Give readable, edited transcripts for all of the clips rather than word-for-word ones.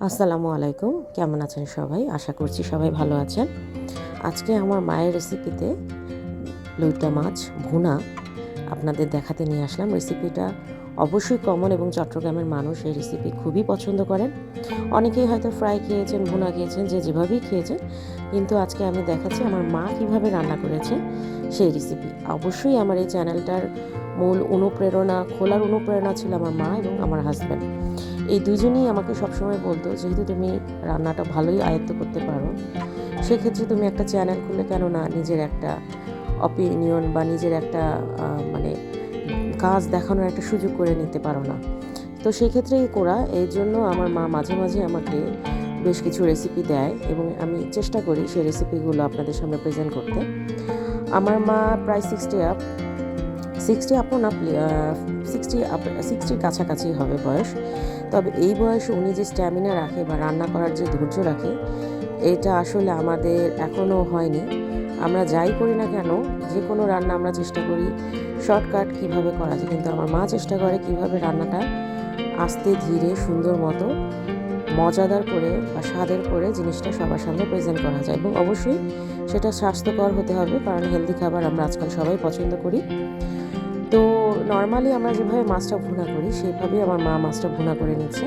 আসসালামু আলাইকুম, কেমন আছেন সবাই? আশা করছি সবাই ভালো আছেন। আজকে আমার মায়ের রেসিপিতে লইট্টা মাছ ভুনা আপনাদের দেখাতে নিয়ে আসলাম। রেসিপিটা অবশ্যই কমন এবং চট্টগ্রামের মানুষ এই রেসিপি খুবই পছন্দ করেন। অনেকেই হয়তো ফ্রাই খেয়েছেন, ভুনা খেয়েছেন, যে যেভাবেই খেয়েছেন, কিন্তু আজকে আমি দেখাচ্ছি আমার মা কীভাবে রান্না করেছে সেই রেসিপি। অবশ্যই আমার এই চ্যানেলটার মূল অনুপ্রেরণা, খোলার অনুপ্রেরণা ছিল আমার মা এবং আমার হাজব্যান্ড। এই দুজনেই আমাকে সবসময় বলতো, যেহেতু তুমি রান্নাটা ভালোই আয়ত্ত করতে পারো, সেক্ষেত্রে তুমি একটা চ্যানেল খুলে কেন না নিজের একটা অপিনিয়ন বা নিজের একটা মানে কাজ দেখানোর একটা সুযোগ করে নিতে পারো না। তো সেক্ষেত্রেই করা, এই জন্য আমার মা মাঝে মাঝে আমাকে বেশ কিছু রেসিপি দেয় এবং আমি চেষ্টা করি সেই রেসিপিগুলো আপনাদের সামনে প্রেজেন্ট করতে। আমার মা প্রায় 60 আপও না, 60 কাছাকাছি হবে বয়স। তবে এই বয়সে উনি যে স্ট্যামিনা রাখে বা রান্না করার যে ধৈর্য রাখে, এটা আসলে আমাদের এখনও হয়নি। আমরা যাই করি না কেন, যে কোনো রান্না আমরা চেষ্টা করি শর্টকাট কীভাবে করা যায়, কিন্তু আমার মা চেষ্টা করে কীভাবে রান্নাটা আস্তে ধীরে সুন্দর মতো মজাদার করে বা স্বাদের করে জিনিসটা সবার সামনে প্রেজেন্ট করা যায়, এবং অবশ্যই সেটা স্বাস্থ্যকর হতে হবে, কারণ হেলদি খাবার আমরা আজকাল সবাই পছন্দ করি। তো নর্মালি আমরা যেভাবে মাছটা ভুনা করি সেভাবেই আমার মা মাছটা ভুনা করে নিচ্ছে।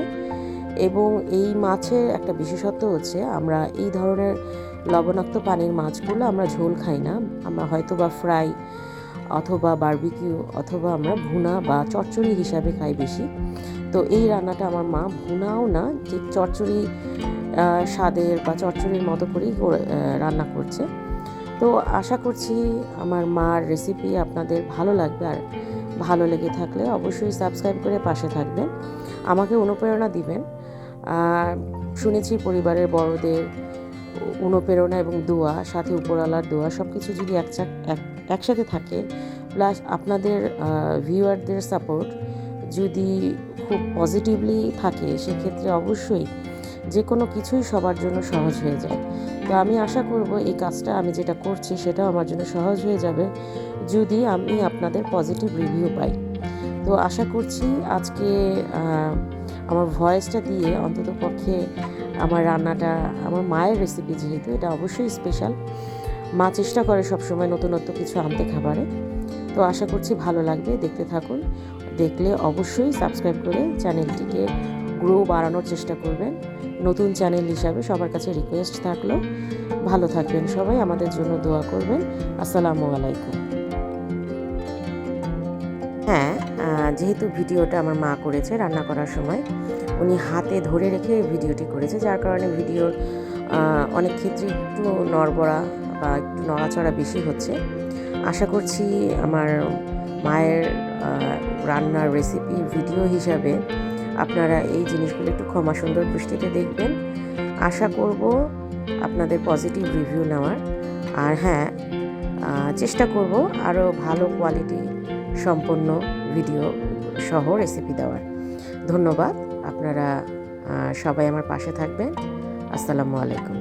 এবং এই মাছের একটা বিশেষত্ব হচ্ছে, আমরা এই ধরনের লবণাক্ত পানির মাছগুলো আমরা ঝোল খাই না, আমরা হয়তো বা ফ্রাই অথবা বারবিকিউ অথবা আমরা ভুনা বা চচ্চড়ি হিসাবে খাই বেশি। তো এই রান্নাটা আমার মা ভুনাও না, ঠিক চচ্চড়ি স্বাদের বা চচ্চড়ির মতো করেই রান্না করছে। তো আশা করছি আমার মার রেসিপি আপনাদের ভালো লাগবে, আর ভালো লেগে থাকলে অবশ্যই সাবস্ক্রাইব করে পাশে থাকবেন, আমাকে অনুপ্রেরণা দিবেন। শুনেছি পরিবারের বড়দের অনুপ্রেরণা এবং দোয়া, সাথে উপরওয়ালার দোয়া, সব কিছু যদি একসাথে থাকে, প্লাস আপনাদের ভিউয়ারদের সাপোর্ট যদি খুব পজিটিভলি থাকে, সেক্ষেত্রে অবশ্যই যে কোনো কিছুই সবার জন্য সহজ হয়ে যায়। তো আমি আশা করব এই কাজটা আমি যেটা করছি সেটাও আমার জন্য সহজ হয়ে যাবে যদি আমি আপনাদের পজিটিভ রিভিউ পাই। তো আশা করছি আজকে আমার ভয়েসটা দিয়ে অন্ততপক্ষে আমার রান্নাটা, আমার মায়ের রেসিপি যেহেতু এটা অবশ্যই স্পেশাল, মা চেষ্টা করে সবসময় নতুনত্ব কিছু আনতে খাবারে। তো আশা করছি ভালো লাগবে, দেখতে থাকুন। দেখলে অবশ্যই সাবস্ক্রাইব করে চ্যানেলটিকে গ্রো বাড়ানোর চেষ্টা করবেন। নতুন চ্যানেল হিসাবে সবার কাছে রিকোয়েস্ট থাকলো, ভালো থাকবেন সবাই, আমাদের জন্য দোয়া করবেন। আসসালামু আলাইকুম। হ্যাঁ, যেহেতু ভিডিওটা আমার মা করেছে রান্না করার সময়, উনি হাতে ধরে রেখে ভিডিওটি করেছে, যার কারণে ভিডিওর অনেক ক্ষেত্রে একটু নড়বড়া বা একটু নড়াচড়া বেশি হচ্ছে। আশা করছি আমার মায়ের রান্নার রেসিপি ভিডিও হিসাবে আপনারা এই জিনিসগুলো একটু ক্ষমা সুন্দর দৃষ্টিতে দেখবেন। আশা করব আপনাদের পজিটিভ রিভিউ নেওয়ার। আর হ্যাঁ, চেষ্টা করব আরও ভালো কোয়ালিটি সম্পন্ন ভিডিও সহ রেসিপি দেওয়ার। ধন্যবাদ, আপনারা সবাই আমার পাশে থাকবেন। আসসালামু আলাইকুম।